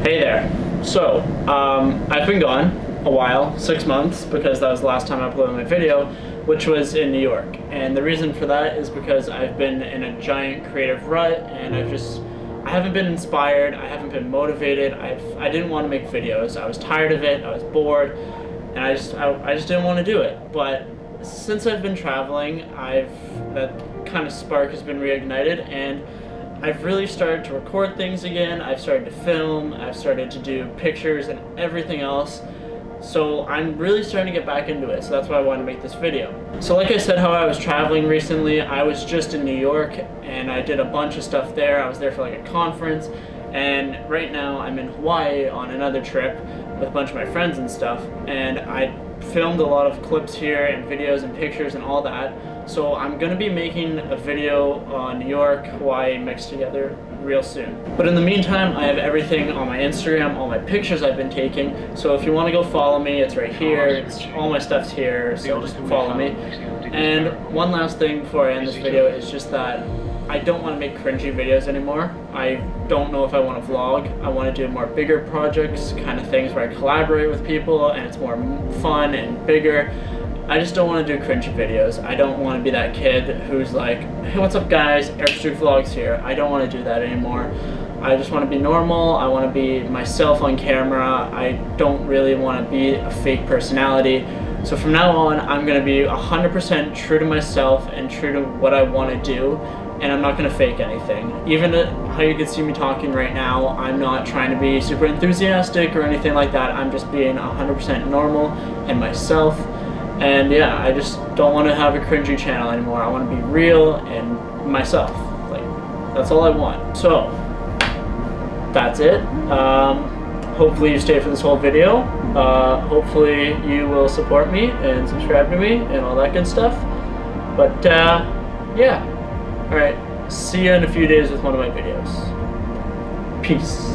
Hey there. So, I've been gone a while, 6 months, because that was the last time I uploaded my video, which was in New York. And the reason for that is because I've been in a giant creative rut, and I haven't been inspired, I haven't been motivated, I didn't want to make videos. I was tired of it, I was bored, and I just didn't want to do it. But since I've been traveling, that kind of spark has been reignited, and I've really started to record things again. I've started to film, I've started to do pictures and everything else. So I'm really starting to get back into it, so that's why I wanted to make this video. So like I said, how I was traveling recently, I was just in New York and I did a bunch of stuff there. I was there for like a conference, and right now I'm in Hawaii on another trip with a bunch of my friends and stuff, and I filmed a lot of clips here and videos and pictures and all that. So I'm going to be making a video on New York, Hawaii mixed together real soon. But in the meantime, I have everything on my Instagram, all my pictures I've been taking. So if you want to go follow me, it's right here. All my stuff's here, so just follow me. And one last thing before I end this video is just that I don't want to make cringy videos anymore. I don't know if I want to vlog. I want to do more bigger projects, kind of things where I collaborate with people and it's more fun and bigger. I just don't want to do cringy videos. I don't want to be that kid who's like, hey, what's up guys, Eric Struk Vlogs here. I don't want to do that anymore. I just want to be normal. I want to be myself on camera. I don't really want to be a fake personality. So from now on, I'm going to be 100% true to myself and true to what I want to do, and I'm not going to fake anything. Even how you can see me talking right now, I'm not trying to be super enthusiastic or anything like that. I'm just being 100% normal and myself. And yeah, I just don't want to have a cringy channel anymore. I want to be real and myself. Like, that's all I want. So, that's it. Hopefully you stay for this whole video. Hopefully you will support me and subscribe to me and all that good stuff. But yeah. Alright, see you in a few days with one of my videos. Peace.